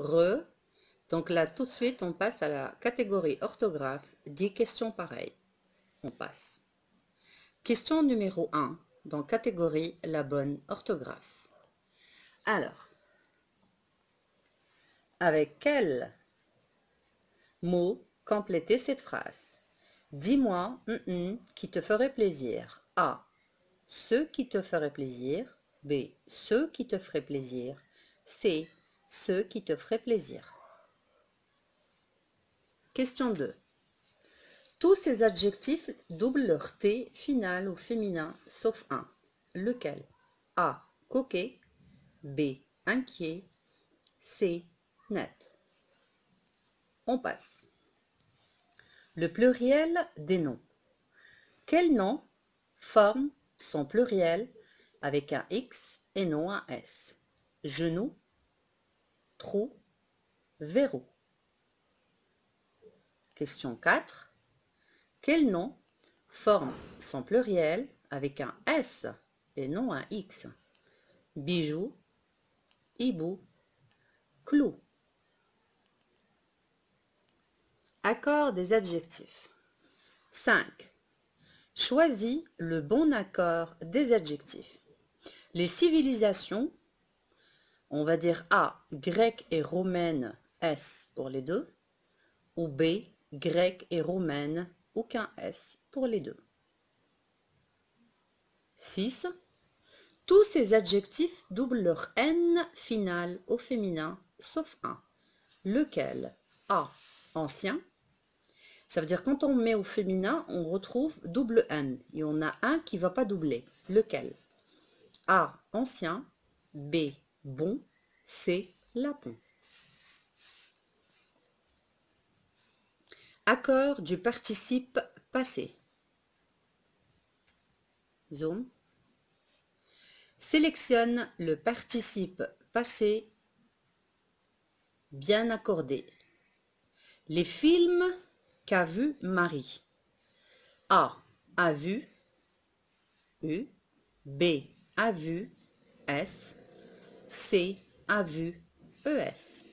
Re. Donc là, tout de suite, on passe à la catégorie orthographe. 10 questions pareilles. On passe. Question numéro 1, dans catégorie la bonne orthographe. Alors, avec quel mot compléter cette phrase? Dis-moi qui te ferait plaisir. A. Ce qui te ferait plaisir. B. Ce qui te ferait plaisir. C. Ce qui te ferait plaisir. Question 2. Tous ces adjectifs doublent leur T final au féminin, sauf un. Lequel? A. Coquet. B. Inquiet. C. Net. On passe. Le pluriel des noms. Quel nom forme son pluriel avec un X et non un S? Genou, trou, verrou. Question 4. Quel nom forme son pluriel avec un S et non un X? Bijou, hibou, clou. Accord des adjectifs. 5. Choisis le bon accord des adjectifs. Les civilisations, on va dire A, grecque et romaine, S pour les deux, ou B, grecque et romaine, aucun S pour les deux. 6. Tous ces adjectifs doublent leur N final au féminin, sauf un. Lequel? A, ancien. Ça veut dire quand on met au féminin, on retrouve double N. Et on a un qui ne va pas doubler. Lequel? A, ancien. B, bon. C, lapon. Accord du participe passé. Zoom. Sélectionne le participe passé bien accordé. Les films qu'a vu Marie. A vu, U. B a vu, S. C a vu, ES.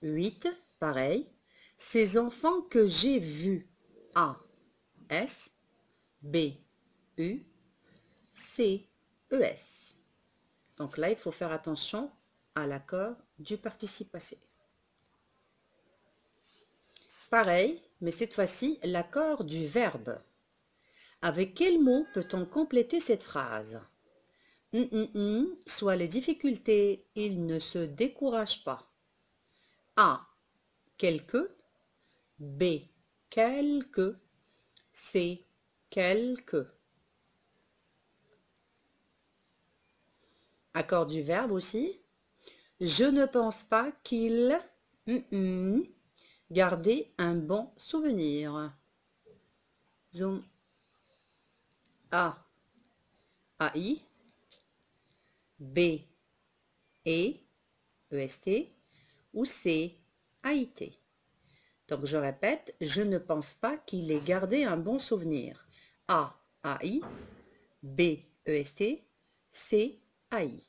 8. Pareil. Ces enfants que j'ai vus. A, S. B, U. C, ES. Donc là, il faut faire attention à l'accord du participe passé. Pareil, mais cette fois-ci, l'accord du verbe. Avec quel mot peut-on compléter cette phrase? Soit les difficultés, il ne se décourage pas. A. Quelque. B. Quelque. C. Quelque. Accord du verbe aussi. Je ne pense pas qu'il garder un bon souvenir. Zoom. A. AI. B. EST. Ou C. AIT. Donc je répète, je ne pense pas qu'il ait gardé un bon souvenir. A. AI. B. EST. C. AI.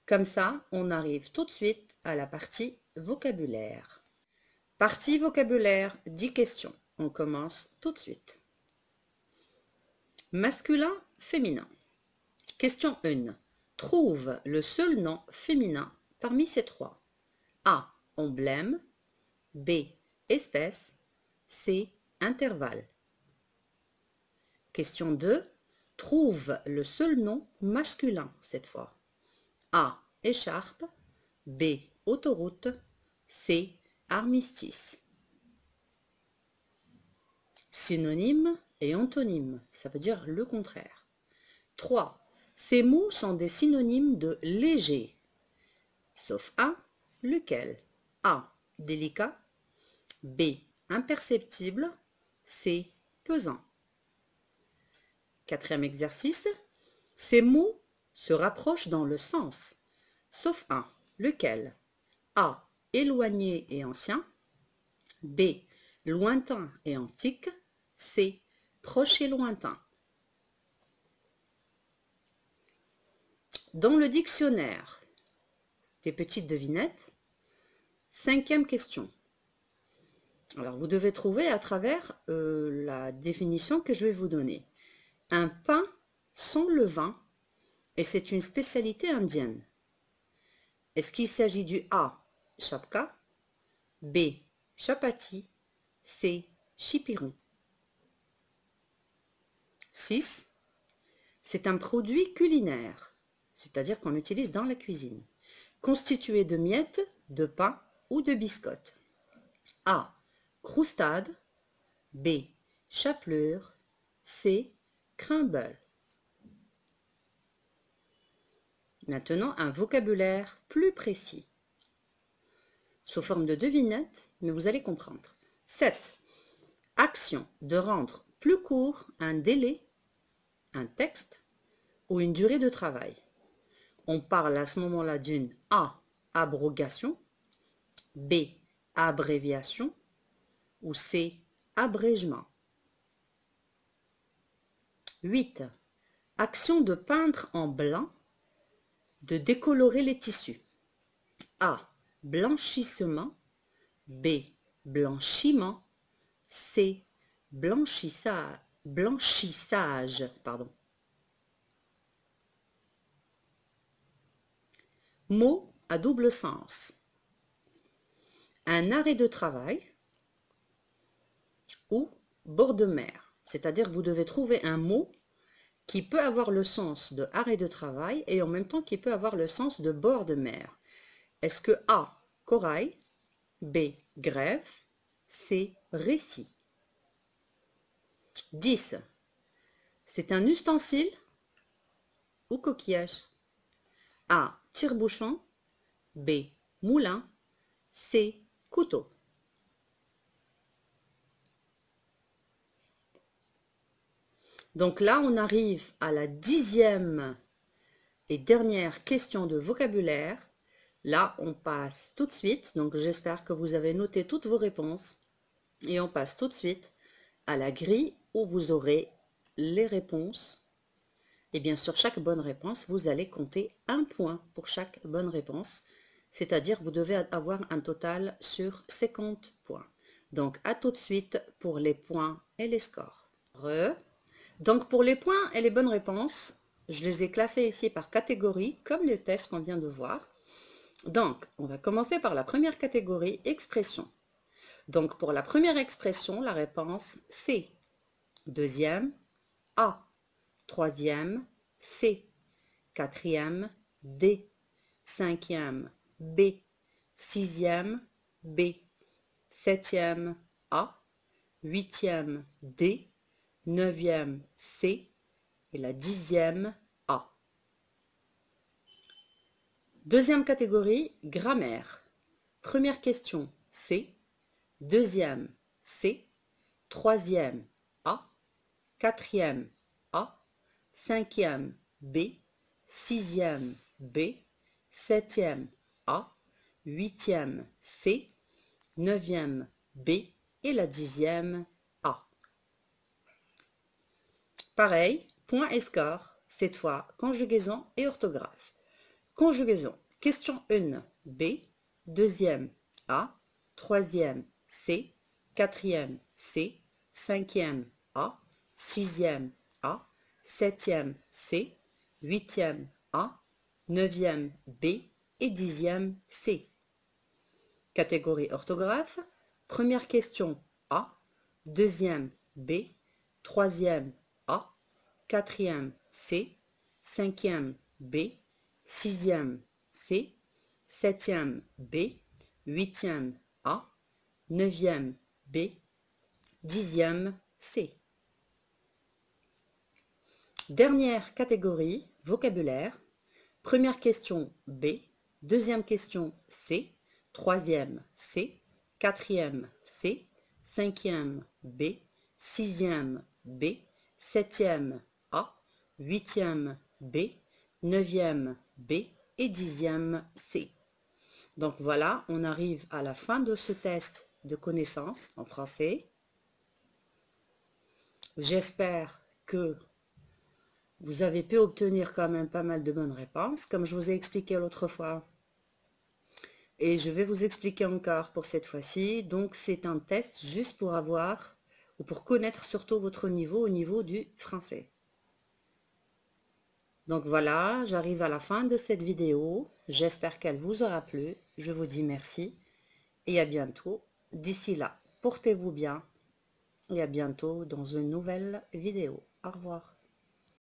Comme ça, on arrive tout de suite à la partie vocabulaire. Partie vocabulaire, 10 questions. On commence tout de suite. Masculin, féminin. Question 1. Trouve le seul nom féminin parmi ces trois. A. Emblème. B. Espèce. C. Intervalle. Question 2. Trouve le seul nom masculin cette fois. A. Écharpe. B. Autoroute. C. Armistice. Synonyme et antonyme, ça veut dire le contraire. 3. Ces mots sont des synonymes de léger, sauf un, lequel? A. Délicat. B. Imperceptible. C. Pesant. 4e exercice. Ces mots se rapprochent dans le sens, sauf un, lequel? A. Éloigné et ancien. B. Lointain et antique. C. Proche et lointain. Dans le dictionnaire, des petites devinettes. 5e question. Alors, vous devez trouver à travers la définition que je vais vous donner. Un pain sans levain, et c'est une spécialité indienne. Est-ce qu'il s'agit du A, chapka, B, chapati, C, chipiron? 6. C'est un produit culinaire, c'est-à-dire qu'on utilise dans la cuisine, constitué de miettes, de pain ou de biscottes. A, croustade, B, chapelure, C, crumble. Maintenant, un vocabulaire plus précis, sous forme de devinette, mais vous allez comprendre. 7. Action de rendre plus court un délai, un texte ou une durée de travail. On parle à ce moment-là d'une A, abrogation, B, abréviation ou C, abrégement. 8. Action de peindre en blanc, de décolorer les tissus. A, blanchissement, B, blanchiment, C, blanchissage. Mot à double sens. Un arrêt de travail ou bord de mer. C'est-à-dire que vous devez trouver un mot qui peut avoir le sens de arrêt de travail et en même temps qui peut avoir le sens de bord de mer. Est-ce que A, corail, B, grève, C, récit? 10. C'est un ustensile ou coquillage? A, tire-bouchon, B, moulin, C, couteau. Donc là, on arrive à la 10e et dernière question de vocabulaire. Là, on passe tout de suite, donc j'espère que vous avez noté toutes vos réponses, et on passe tout de suite à la grille où vous aurez les réponses. Et bien sur chaque bonne réponse, vous allez compter 1 point pour chaque bonne réponse, c'est-à-dire vous devez avoir un total sur 50 points. Donc à tout de suite pour les points et les scores. Donc pour les points et les bonnes réponses, je les ai classés ici par catégorie, comme le test qu'on vient de voir. Donc, on va commencer par la première catégorie, expression. Donc pour la première expression, la réponse C. Deuxième, A. Troisième, C. Quatrième, D. Cinquième, B. Sixième, B. Septième, A. Huitième, D. Neuvième, C. Et la 10e, A. Deuxième catégorie, grammaire. Première question, C. Deuxième, C. Troisième, A. Quatrième, A. Cinquième, B. Sixième, B. Septième, A. Huitième, C. Neuvième, B. Et la 10e, A. Pareil, point et score, cette fois conjugaison et orthographe. Conjugaison, question 1, B, deuxième, A, troisième, C, quatrième, C, cinquième, A, sixième, A, septième, C, huitième, A, neuvième, B et 10e, C. Catégorie orthographe, première question, A, deuxième, B, troisième, A, quatrième, C, cinquième, B, sixième, C, septième, B, huitième, A, neuvième, B, 10e, C. Dernière catégorie, vocabulaire. Première question, B. Deuxième question, C. Troisième, C. Quatrième, C. Cinquième, B. Sixième, B. Septième, A. Huitième, B. Neuvième, B. Et 10e, C. Donc voilà, on arrive à la fin de ce test de connaissances en français. J'espère que vous avez pu obtenir quand même pas mal de bonnes réponses. Comme je vous ai expliqué l'autre fois, Et je vais vous expliquer encore pour cette fois-ci. Donc, c'est un test juste pour avoir, ou pour connaître surtout votre niveau au niveau du français. Donc voilà, j'arrive à la fin de cette vidéo. J'espère qu'elle vous aura plu. Je vous dis merci et à bientôt. D'ici là, portez-vous bien et à bientôt dans une nouvelle vidéo. Au revoir.